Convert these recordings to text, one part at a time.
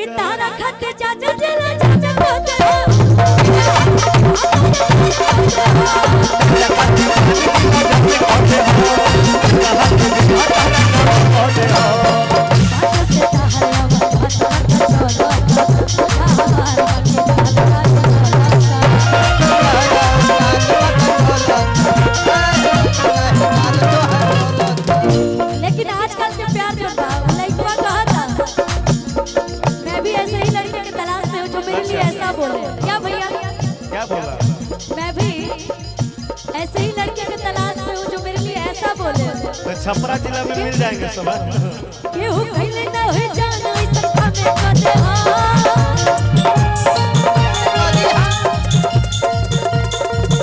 कि तारा खाते जाने दिला जाने कोते हो लेकिन आजकल के प्यार जो था लड़का कहा था मैं भी ऐसे ही लड़के की तलाश में हूँ जो मेरे लिए ऐसा बोले। क्या भैया क्या बोला? मैं भी ऐसे ही लड़के की तलाश में हूँ जो मेरे लिए ऐसा बोले। तो छपरा जिला में मिल जाएंगे सब। केहू कहले ना हो जानो इस संख्या में कदे हां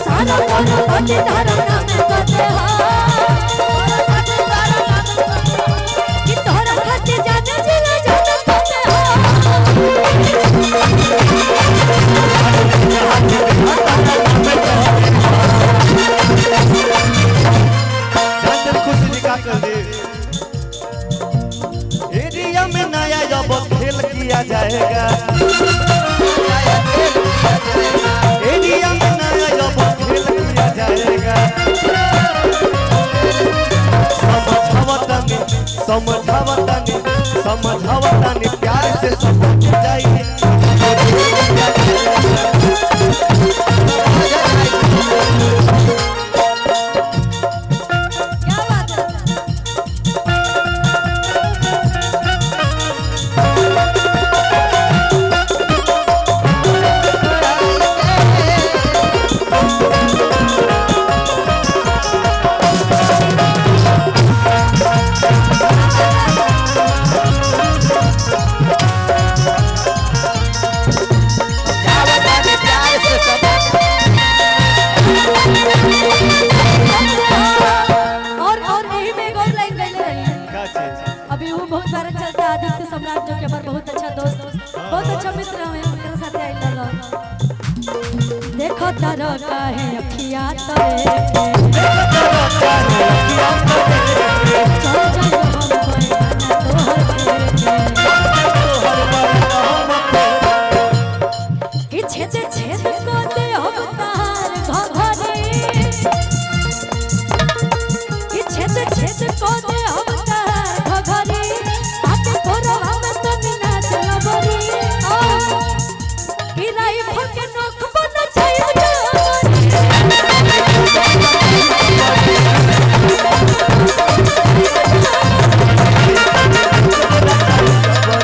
सारा कोनो बात धारा नाम कदे हां कि तोरा खाते जाने जिला जाने कदे हां जान खुशी निकाल कर दे। एरिया में नया जब खेल किया जाएगा, एरिया में नया जब खेल किया जाएगा, समझावतानी प्यार से समझ जाइए। क्या बात है और यही में एक और लाइन कहने रही क्या चीज? अभी वो बहुत बार चलता आदित्य सम्राट जो कि हमारा बहुत अच्छा दोस्त बहुत अच्छा मित्र हमें उनके साथ आई लगा देखो तारा का है अखियां तोरे चल जाओ हम कोई कि छेद छेद को दे हम तार भभरे कि छेद छेद को दे हम तार भभरे आके कोरवा में तो बिना चलबरी कि राइफल के नोक बन जाए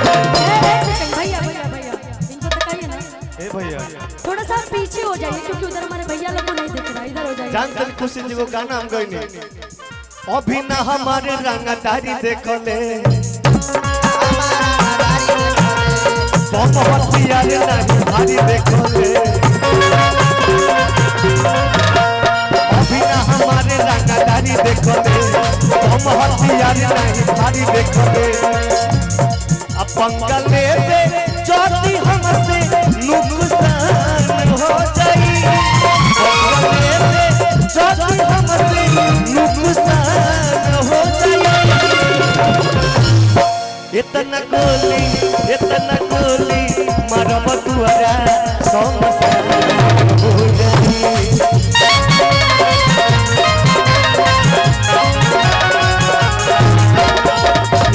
भैया भैया भैया इनको तो कहिए ना ए भैया थोड़ा सा पीछे हो जाइए क्योंकि उधर हमारे भैया लोग को नहीं दिख रहा इधर हो जाइए। जानते खुशी जी को गाना हम गईने अभी ना हमारे रंगदारी देखले बहुत यार नहीं भारी देखले अभी ना हमारे रंगदारी देखले बहुत यार नहीं भारी देखले अब पंगा ले दे ज्योति हमसे नुकसान हो जाई पंगा ले दे ज्योति हमसे नुकसान हो जाई इतना गोली मारब तुअरा समसान हो जाई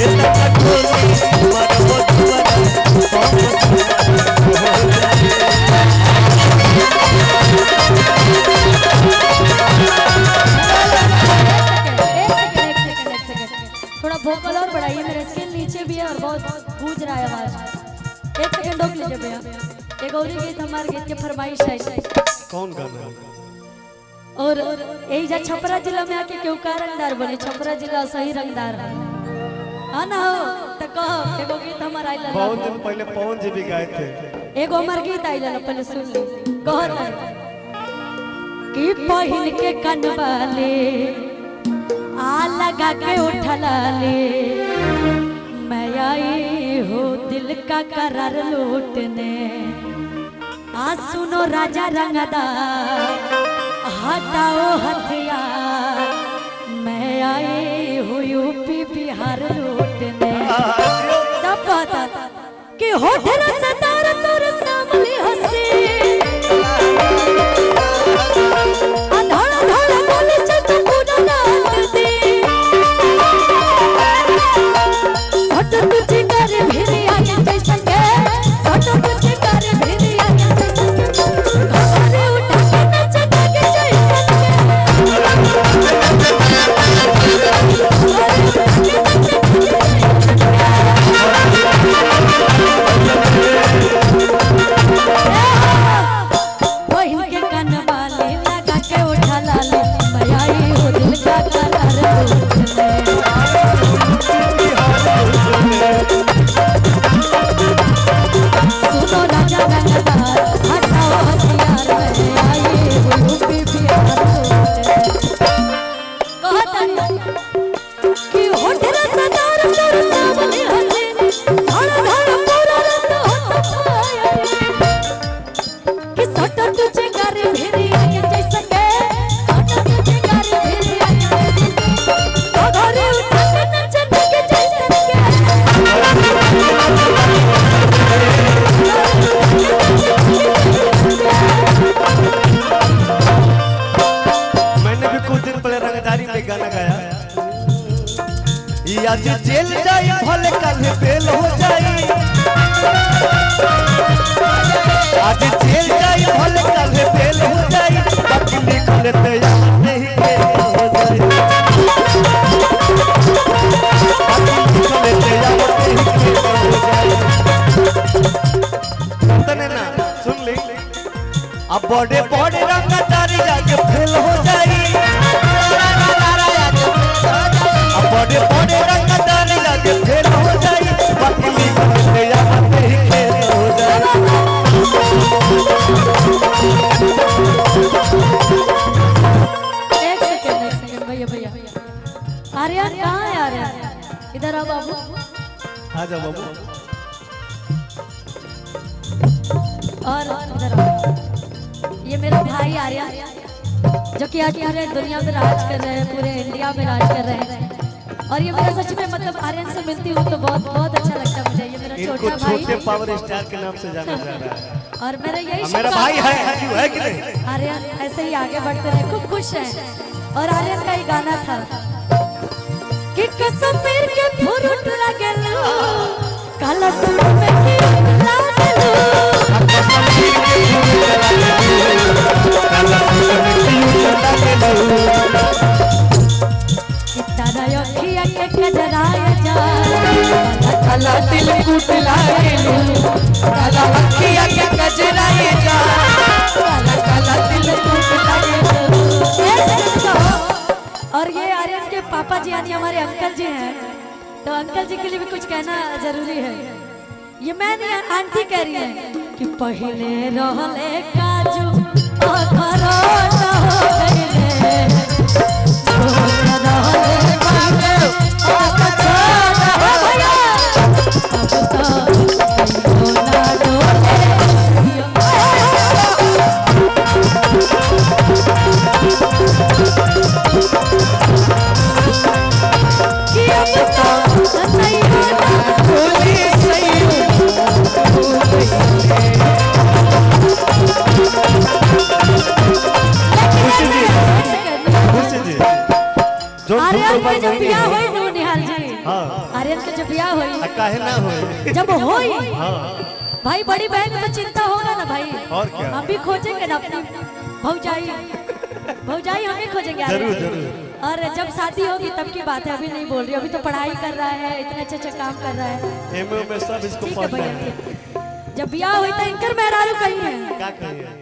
इतना गोली मारब तुअरा थोड़ा वोकल और बढ़ाइए मेरा स्किल नीचे भी है और बहुत गूंज रहा है आवाज। एक सेकंड रोक लीजिए भैया। एक और गीत हमारे गीत के फरमाइश है कौन गाना और यही जा छपरा जिला में आके क्यों का रंगदार बने छपरा जिला सही रंगदार है ना हो तो कहो एगो गीत हमारा आई लगा बहुत दिन पहले पवन जी भी गाए थे एगो हमार गीत आई लगा पहले सुन ली कहो ना कि पहिन के कनवाले आ लगा के उठला ले मैं आई हो दिल का करार लूटने आ सुनो राजा रंगदार हटाओ हथियार मैं आई हूँ यूपी बिहार लूटने तब कहता था कि होठ रसदार तोर सामने हंसे धड़ा धड़ा बोले चल तू पूरा रात दे सट तुझे कर भेरे आगे कैसा के सट तुझे कर भेरे आगे कैसा घरे उठा के नच के बहन के कान वाले लगा के उठा लाले मैं आई हो दिल का करार सुनो राजा रंगदार हटाओ हथियार मैं आई हो यूपी बिहार कहता कि होठ रसदार तोर सामने हंसे धड़ा धड़ा पूरा रात होता पाया कि सट तुझे कर भेरी आगे जैसा के सट तुझे कर भेरी आगे जैसा के घरे उठा के नचने के जैसा के मैंने भी कुछ दिन पहले रंगदारी में गाना गाया ये आज जेल जाई भले कल बेल हो जाई आज जेल जाई भले कल बेल हो जाई बाकी निकले ते यार नहीं खेल हो जाई बाकी निकले ते यार नहीं खेल हो जाई तने ना सुन ले अब बड़े बड़े रंगदारी जाके फेल हो जाई अब बड़े बड़े रंगदारी जाके फेल हो जाई बाकी निकले यार नहीं खेल हो जाई एक सेकंड भैया भैया आर्यन कहाँ है आर्यन इधर आओ बाबू आ जाओ बाबू और इधर आओ ये मेरा भाई आर्यन जो कि आज पूरे दुनिया में राज कर रहे हैं पूरे इंडिया में राज कर रहे हैं और ये मेरा सच में मतलब आर्यन से मिलती हूँ तो बहुत बहुत अच्छा लगता है मुझे ये मेरा इनको छोटा भाई छोटे पावर स्टार के नाम से जाना जा रहा है और मेरा यही मेरा भाई है कि नहीं आर्यन ऐसे ही आगे बढ़ते रहे खूब खुश है और आर्यन का ही गाना था कि कश्मीर के फुरुट लगेलो काला सूट में की लागेलो कितना अखिया के कजराया जा काला दिल कुट लागेलू काला अखिया के कजराए जा काला काला दिल कुट लागेलू और ये आर्यन के पापा जी यानी हमारे अंकल जी हैं तो अंकल जी के लिए भी कुछ कहना जरूरी है ये मैं नहीं आंटी कह रही है कि पहले रहले काजू अखरोट हो गइले रहले काजू अखरोट हो भैया अब तो ना डोले कि अब तो सही होना बोली सही आर्यन के जब ब्याह होई नो निहाल जी आर्यन के जब ब्याह होई काहे ना होए जब होई भाई बड़ी बहन को चिंता होगा ना भाई और क्या? हम भी खोजेंगे ना अपनी भौजाई भौजाई हम भी खोजेंगे जरूर आर्यन। जरूर और जब शादी होगी तब की बात है अभी नहीं बोल रही अभी तो पढ़ाई कर रहा है इतने अच्छे अच्छे काम कर रहा है एमए में सब इसको ठीक है पढ़ना भैया है ठीक। जब ब्याह हुई तो इनकर मेहरारू कहीं है क्या कहिए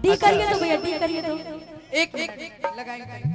डी करिए तो भैया डी करिए तो एक लगाएंगे